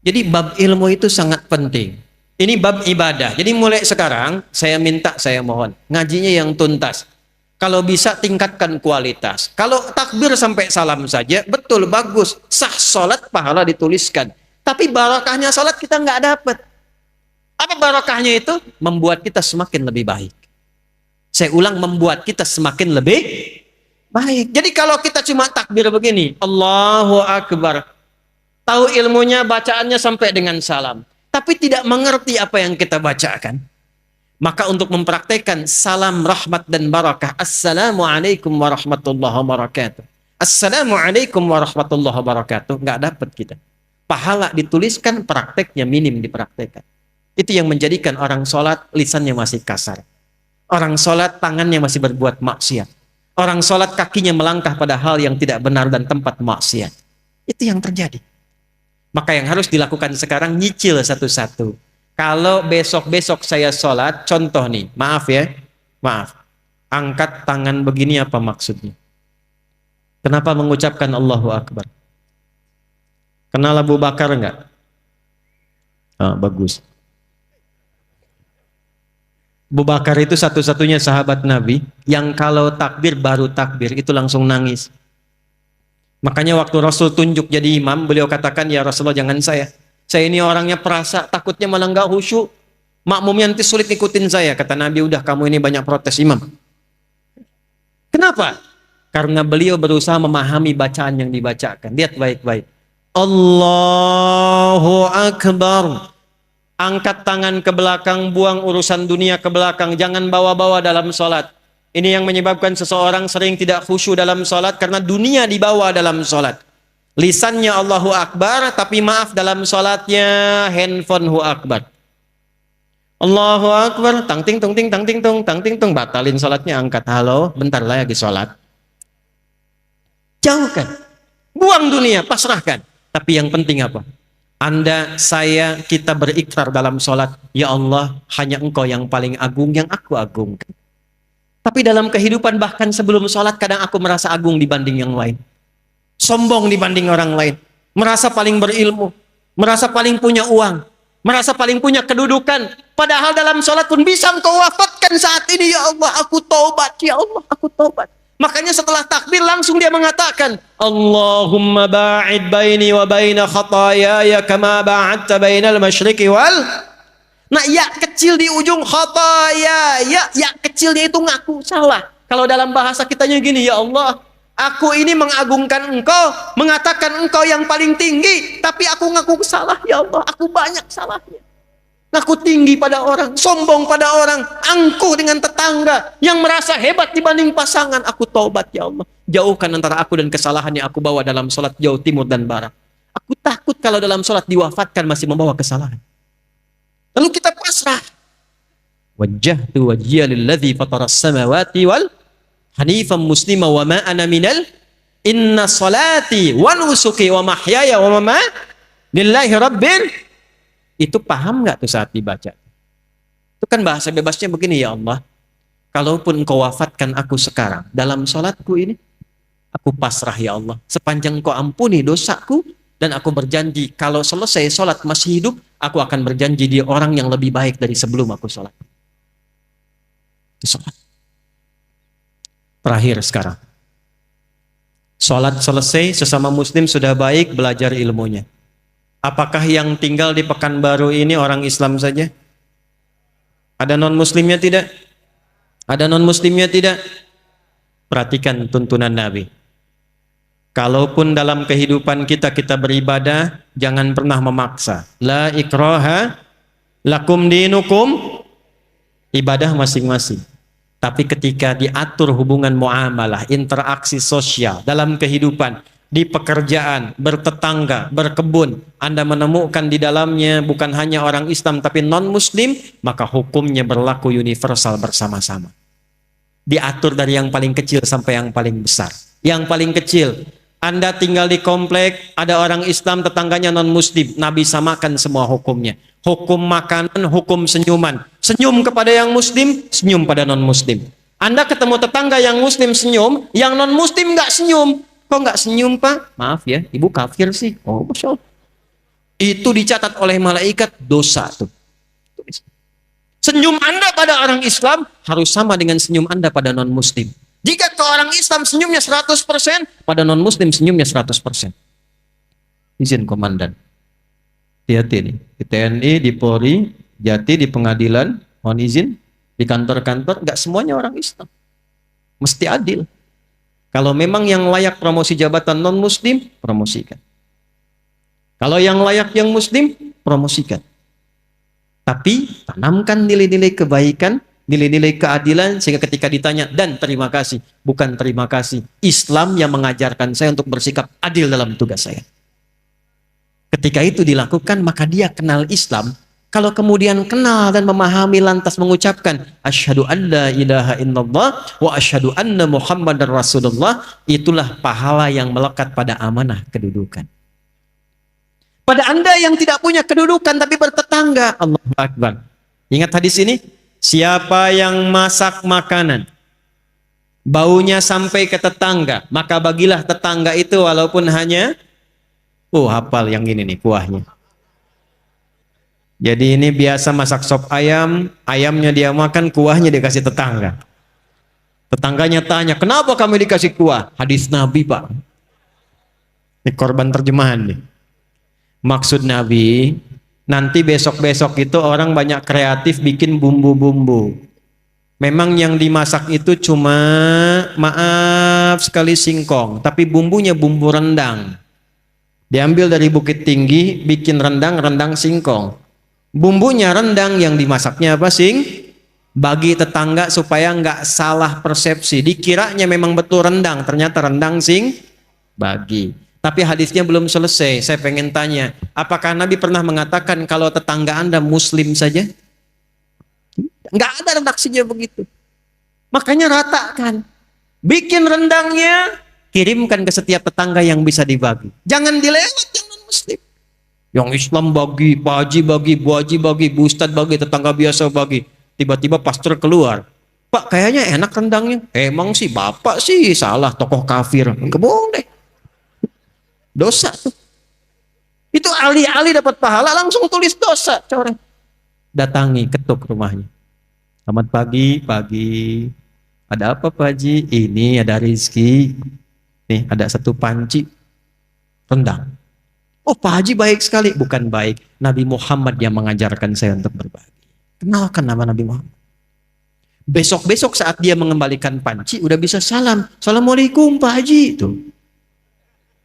Jadi bab ilmu itu sangat penting. Ini bab ibadah. Jadi mulai sekarang saya minta, saya mohon ngajinya yang tuntas. Kalau bisa tingkatkan kualitas. Kalau takbir sampai salam saja, betul bagus. Sah sholat, pahala dituliskan. Tapi barakahnya sholat kita nggak dapat. Apa barakahnya itu? Membuat kita semakin lebih baik. Saya ulang, membuat kita semakin lebih baik. Jadi kalau kita cuma takbir begini, Allahu Akbar, tahu ilmunya, bacaannya sampai dengan salam, tapi tidak mengerti apa yang kita bacakan, maka untuk mempraktekkan salam rahmat dan barakah, Assalamualaikum warahmatullahi wabarakatuh, Assalamualaikum warahmatullahi wabarakatuh, nggak dapat kita. Pahala dituliskan, prakteknya minim dipraktekkan. Itu yang menjadikan orang sholat lisannya masih kasar. Orang sholat tangannya masih berbuat maksiat. Orang sholat kakinya melangkah pada hal yang tidak benar dan tempat maksiat. Itu yang terjadi. Maka yang harus dilakukan sekarang, nyicil satu-satu. Kalau besok-besok saya sholat, contoh nih, maaf ya, maaf. Angkat tangan begini apa maksudnya? Kenapa mengucapkan Allahu Akbar? Kenal Abu Bakar enggak? Oh, bagus. Abu Bakar itu satu-satunya sahabat Nabi yang kalau takbir baru takbir itu langsung nangis. Makanya waktu Rasul tunjuk jadi imam, beliau katakan, ya Rasulullah jangan saya. Saya ini orangnya perasa, takutnya malah nggak khusyuk. Makmumnya nanti sulit ngikutin saya. Kata Nabi, udah kamu ini banyak protes imam. Kenapa? Karena beliau berusaha memahami bacaan yang dibacakan. Lihat baik-baik. Allahu Akbar. Angkat tangan ke belakang, buang urusan dunia ke belakang. Jangan bawa-bawa dalam sholat. Ini yang menyebabkan seseorang sering tidak khusyuk dalam sholat karena dunia dibawa dalam sholat. Lisannya Allahu Akbar, tapi maaf dalam sholatnya handphone Hu Akbar. Allahu Akbar, tang ting tung ting tang ting tung tang ting tung, batalin sholatnya, angkat, halo, bentar lagi sholat. Jauhkan, buang dunia, pasrahkan. Tapi yang penting apa? Anda, saya, kita berikrar dalam sholat, ya Allah, hanya Engkau yang paling agung, yang aku agungkan. Tapi dalam kehidupan bahkan sebelum sholat, kadang aku merasa agung dibanding yang lain. Sombong dibanding orang lain. Merasa paling berilmu. Merasa paling punya uang. Merasa paling punya kedudukan. Padahal dalam sholat pun bisa Engkau wafatkan saat ini, ya Allah, aku taubat, ya Allah, aku taubat. Makanya setelah takbir langsung dia mengatakan, Allahumma ba'id baini wa baina khatayaya kama ba'adta bainal masyriqi wal. Nah, ya kecil di ujung khataya, ya kecilnya itu ngaku salah. Kalau dalam bahasa kitanya gini, ya Allah, aku ini mengagungkan Engkau, mengatakan Engkau yang paling tinggi, tapi aku ngaku salah, ya Allah, aku banyak salahnya. Ngaku tinggi pada orang, sombong pada orang, angkuh dengan tetangga, yang merasa hebat dibanding pasangan. Aku taubat, ya Allah. Jauhkan antara aku dan kesalahan yang aku bawa dalam sholat jauh timur dan barat. Aku takut kalau dalam sholat diwafatkan masih membawa kesalahan. Lalu kita pasrah. Wajjahtu wajhiya lilladzi fataras samawati wal hanifan muslima wa ma ana minal inna salati wa nusuki wa mahyaya wa mamati lillahi rabbil. Itu paham nggak tuh saat dibaca? Itu kan bahasa bebasnya begini, ya Allah, kalaupun Engkau wafatkan aku sekarang dalam sholatku ini, aku pasrah, ya Allah, sepanjang Engkau ampuni dosaku, dan aku berjanji kalau selesai sholat masih hidup, aku akan berjanji dia orang yang lebih baik dari sebelum aku sholat. Itu sholat. Terakhir sekarang, sholat selesai, sesama muslim sudah baik, belajar ilmunya. Apakah yang tinggal di Pekanbaru ini orang Islam saja? Ada non-muslimnya tidak? Ada non-muslimnya tidak? Perhatikan tuntunan Nabi. Kalaupun dalam kehidupan kita beribadah, jangan pernah memaksa. La ikraha lakum dinukum, ibadah masing-masing. Tapi ketika diatur hubungan muamalah, interaksi sosial dalam kehidupan, di pekerjaan, bertetangga, berkebun, Anda menemukan di dalamnya bukan hanya orang Islam tapi non-muslim, maka hukumnya berlaku universal bersama-sama. Diatur dari yang paling kecil sampai yang paling besar. Yang paling kecil, Anda tinggal di komplek, ada orang Islam, tetangganya non-muslim, Nabi samakan semua hukumnya. Hukum makanan, hukum senyuman. Senyum kepada yang muslim, senyum pada non-muslim. Anda ketemu tetangga yang muslim senyum, yang non-muslim nggak senyum. Kok nggak senyum, Pak? Maaf ya, ibu kafir sih. Oh, Masya Allah. itu dicatat oleh malaikat dosa tuh. Senyum Anda pada orang Islam harus sama dengan senyum Anda pada non-muslim. Jika ke orang Islam senyumnya 100%, pada non-muslim senyumnya 100%. Izin komandan. Hati-hati nih. Di TNI, di Polri, Jati, di pengadilan, mohon izin, di kantor-kantor, nggak semuanya orang Islam. Mesti adil. Kalau memang yang layak promosi jabatan non-muslim, promosikan. Kalau yang layak yang muslim, promosikan. Tapi tanamkan nilai-nilai kebaikan, nilai-nilai keadilan, sehingga ketika ditanya, dan terima kasih, bukan terima kasih. Islam yang mengajarkan saya untuk bersikap adil dalam tugas saya. Ketika itu dilakukan, maka dia kenal Islam. Kalau kemudian kenal dan memahami lantas mengucapkan asyhadu an la ilaha illallah wa asyhadu anna muhammadar rasulullah, itulah pahala yang melekat pada amanah kedudukan. Pada Anda yang tidak punya kedudukan tapi bertetangga, Allahu Akbar. Ingat hadis ini? Siapa yang masak makanan, baunya sampai ke tetangga, maka bagilah tetangga itu walaupun hanya, hafal yang ini nih kuahnya. Jadi ini biasa masak sop ayam, ayamnya dia makan, kuahnya dikasih tetangga. Tetangganya tanya, kenapa kami dikasih kuah? Hadis Nabi, Pak. Ini korban terjemahan nih. Maksud Nabi, nanti besok-besok itu orang banyak kreatif bikin bumbu-bumbu. Memang yang dimasak itu cuma, maaf sekali, singkong. Tapi bumbunya bumbu rendang. Diambil dari Bukit Tinggi, bikin rendang singkong. Bumbunya rendang, yang dimasaknya apa? Bagi tetangga supaya nggak salah persepsi. Dikiranya memang betul rendang, ternyata rendang bagi. Tapi hadisnya belum selesai. Saya pengen tanya, apakah Nabi pernah mengatakan kalau tetangga Anda muslim saja? Nggak ada redaksinya begitu. Makanya ratakan. Bikin rendangnya, kirimkan ke setiap tetangga yang bisa dibagi. Jangan dilewat yang non-muslim. Yang Islam bagi, Pak Haji bagi, Bu Haji bagi, Bu Ustadz bagi, tetangga biasa bagi. Tiba-tiba pastor keluar. Pak, kayaknya enak rendangnya. Emang sih, Bapak sih salah, tokoh kafir. Enggak bohong deh. Dosa tuh. Itu alih-alih dapat pahala langsung tulis dosa, coret. Datangi, ketuk rumahnya. Selamat pagi, pagi. Ada apa Pak Haji? Ini ada rezeki. Nih, ada satu panci rendang. Oh, Pak Haji baik sekali. Bukan baik, Nabi Muhammad yang mengajarkan saya untuk berbagi. Kenalkan nama Nabi Muhammad. Besok-besok saat dia mengembalikan panci, udah bisa salam. Assalamualaikum Pak Haji. Tuh.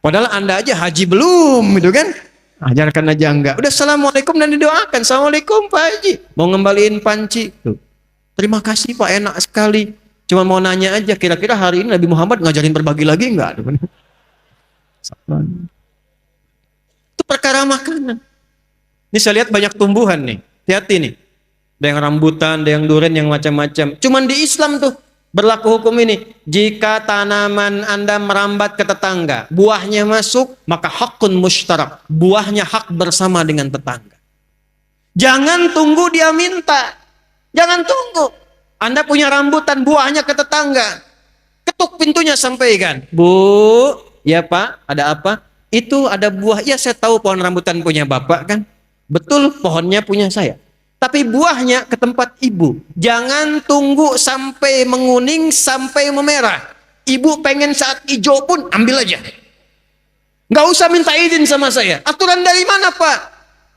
Padahal Anda aja haji belum, gitu kan? Ajarkan aja enggak. Udah assalamualaikum dan didoakan. Assalamualaikum Pak Haji. Mau ngembaliin panci. Tuh. Terima kasih Pak, enak sekali. Cuma mau nanya aja, kira-kira hari ini Nabi Muhammad ngajarin berbagi lagi enggak? Itu perkara makanan. Ini saya lihat banyak tumbuhan nih. Hati-hati nih. Ada yang rambutan, ada yang durian, yang macam-macam. Cuman di Islam tuh berlaku hukum ini. Jika tanaman Anda merambat ke tetangga, buahnya masuk, maka hakun mushtarak. Buahnya hak bersama dengan tetangga. Jangan tunggu dia minta. Jangan tunggu. Anda punya rambutan, buahnya ke tetangga. Ketuk pintunya, sampaikan. Bu, ya Pak, ada apa? Itu ada buah. Ya, saya tahu pohon rambutan punya Bapak kan. Betul, pohonnya punya saya. Tapi buahnya ke tempat ibu. Jangan tunggu sampai menguning, sampai memerah. Ibu pengen saat hijau pun ambil aja. Nggak usah minta izin sama saya. Aturan dari mana Pak?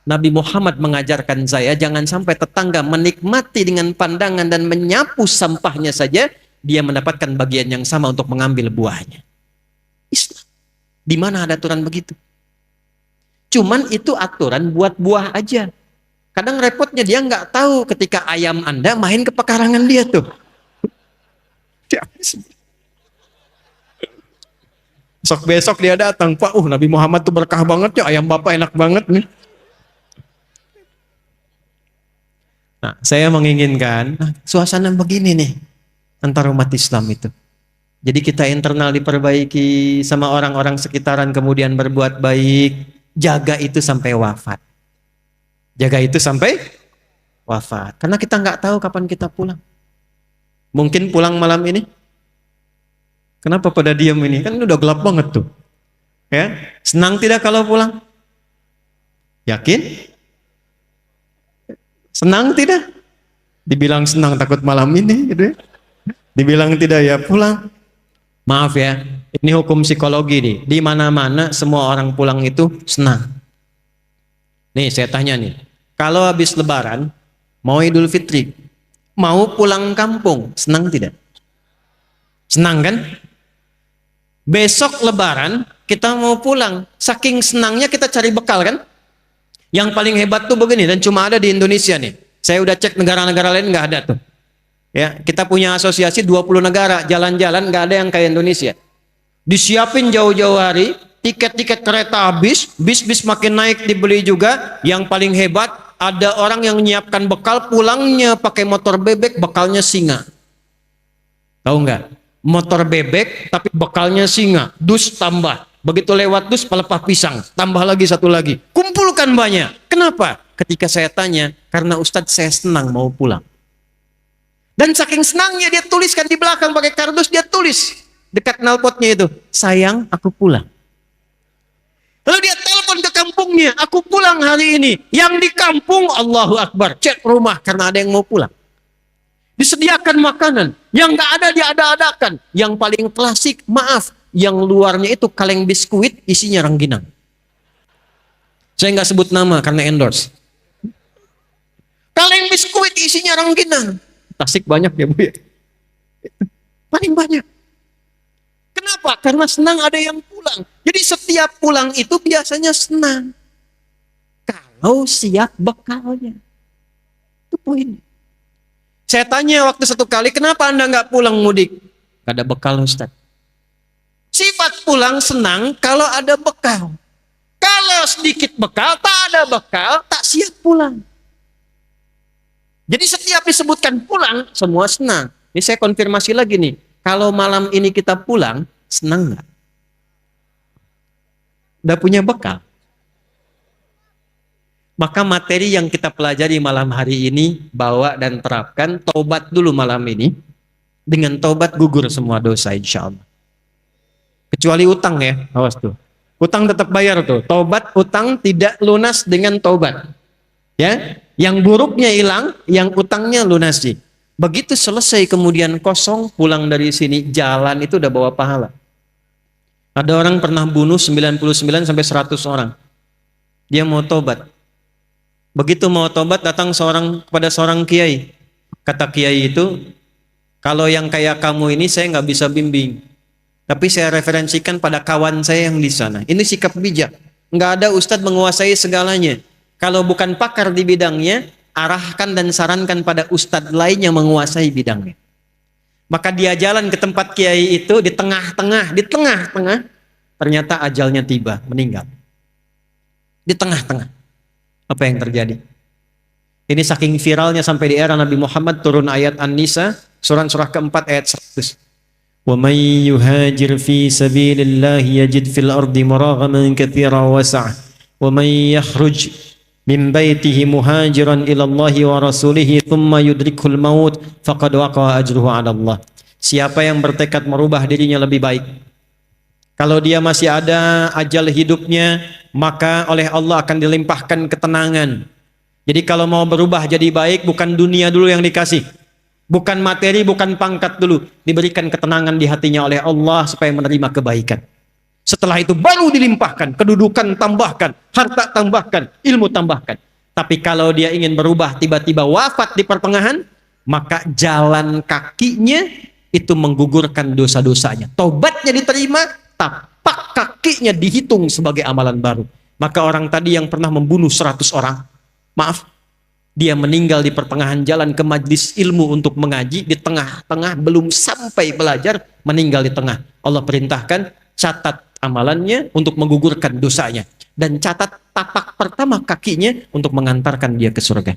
Nabi Muhammad mengajarkan saya, jangan sampai tetangga menikmati dengan pandangan dan menyapu sampahnya saja, dia mendapatkan bagian yang sama untuk mengambil buahnya. Islam. Di mana ada aturan begitu? Cuman itu aturan buat buah aja. Kadang repotnya dia nggak tahu ketika ayam Anda main ke pekarangan dia tuh. Besok dia datang, Pak, Nabi Muhammad tuh berkah banget ya, ayam Bapak enak banget nih. Nah, saya menginginkan suasana begini nih antara umat Islam itu. Jadi kita internal diperbaiki, sama orang-orang sekitaran kemudian berbuat baik, jaga itu sampai wafat. Jaga itu sampai wafat. Karena kita nggak tahu kapan kita pulang. Mungkin pulang malam ini. Kenapa pada diam ini? Kan udah gelap banget tuh. Ya, senang tidak kalau pulang? Yakin? Senang tidak? Dibilang senang takut malam ini gitu ya. Dibilang tidak ya pulang. Maaf ya, ini hukum psikologi nih. Di mana-mana semua orang pulang itu senang. Nih saya tanya nih, kalau habis Lebaran, mau Idul Fitri, mau pulang kampung, senang tidak? Senang kan? Besok Lebaran kita mau pulang, saking senangnya kita cari bekal kan? Yang paling hebat tuh begini, dan cuma ada di Indonesia nih. Saya udah cek negara-negara lain nggak ada tuh. Ya, kita punya asosiasi 20 negara, jalan-jalan nggak ada yang kayak Indonesia. Disiapin jauh-jauh hari, tiket-tiket kereta habis, bis-bis makin naik dibeli juga. Yang paling hebat, ada orang yang menyiapkan bekal, pulangnya pakai motor bebek, bekalnya singa. Tahu nggak? Motor bebek tapi bekalnya singa, dus tambah. Begitu lewat dus pelepah pisang, tambah lagi satu lagi. Kumpulkan banyak. Kenapa? Ketika saya tanya, karena Ustadz saya senang mau pulang. Dan saking senangnya dia tuliskan di belakang pakai kardus, dia tulis dekat knalpotnya itu, sayang aku pulang. Lalu dia telepon ke kampungnya, aku pulang hari ini. Yang di kampung Allahu Akbar, cek rumah karena ada yang mau pulang. Disediakan makanan, yang nggak ada diada-adakan. Yang paling klasik, maaf, yang luarnya itu kaleng biskuit, isinya rengginang. Saya nggak sebut nama karena endorse. Kaleng biskuit isinya rengginang. Tasik banyak ya Bu ya. Paling banyak. Kenapa? Karena senang ada yang pulang. Jadi setiap pulang itu biasanya senang. Kalau siap bekalnya. Itu poin. Saya tanya waktu satu kali, kenapa Anda nggak pulang mudik? Gak ada bekal Ustaz. Sifat pulang senang kalau ada bekal. Kalau sedikit bekal, tak ada bekal, tak siap pulang. Jadi setiap disebutkan pulang, semua senang. Ini saya konfirmasi lagi nih. Kalau malam ini kita pulang, senang nggak? Udah punya bekal? Maka materi yang kita pelajari malam hari ini, bawa dan terapkan, tobat dulu malam ini. Dengan tobat gugur semua dosa insya Allah. Kecuali utang ya, awas tuh. Utang tetap bayar tuh. Tobat, utang tidak lunas dengan tobat. Ya, yang buruknya hilang, yang utangnya lunasi. Begitu selesai kemudian kosong, pulang dari sini, jalan itu udah bawa pahala. Ada orang pernah bunuh 99 sampai 100 orang. Dia mau tobat. Begitu mau tobat, datang kepada seorang kiai. Kata kiai itu, kalau yang kayak kamu ini saya nggak bisa bimbing. Tapi saya referensikan pada kawan saya yang di sana. Ini sikap bijak. Nggak ada ustadz menguasai segalanya. Kalau bukan pakar di bidangnya, arahkan dan sarankan pada ustadz lain yang menguasai bidangnya. Maka dia jalan ke tempat kiai itu, di tengah-tengah, ternyata ajalnya tiba, meninggal. Di tengah-tengah. Apa yang terjadi? Ini saking viralnya sampai di era Nabi Muhammad turun ayat An-Nisa, surah keempat ayat 100. وَمَنْ يُهَاجِرْ فِي سَبِيلِ اللَّهِ يَجِدْ فِي الْأَرْضِ مُرَاغَمًا كَثِيرًا وَسَعًا وَمَنْ يَخْرُجْ مِنْ بَيْتِهِ مُهَاجِرًا إِلَى اللَّهِ وَرَسُولِهِ ثُمَّ يُدْرِكْهُ الْمَوْتُ فَقَدْ وَقَعَ أَجْرُهُ عَلَى اللَّهِ. Siapa yang bertekad merubah dirinya lebih baik, kalau dia masih ada ajal hidupnya, maka oleh Allah akan dilimpahkan ketenangan. Jadi kalau mau berubah jadi baik, bukan dunia dulu yang dikasih. Bukan materi, bukan pangkat dulu. Diberikan ketenangan di hatinya oleh Allah supaya menerima kebaikan. Setelah itu baru dilimpahkan. Kedudukan tambahkan, harta tambahkan, ilmu tambahkan. Tapi kalau dia ingin berubah tiba-tiba wafat di pertengahan, maka jalan kakinya itu menggugurkan dosa-dosanya. Tobatnya diterima, tapak kakinya dihitung sebagai amalan baru. Maka orang tadi yang pernah membunuh 100 orang, maaf, dia meninggal di pertengahan jalan ke majlis ilmu untuk mengaji, di tengah-tengah belum sampai belajar, meninggal di tengah. Allah perintahkan, catat amalannya untuk menggugurkan dosanya. Dan catat tapak pertama kakinya untuk mengantarkan dia ke surga.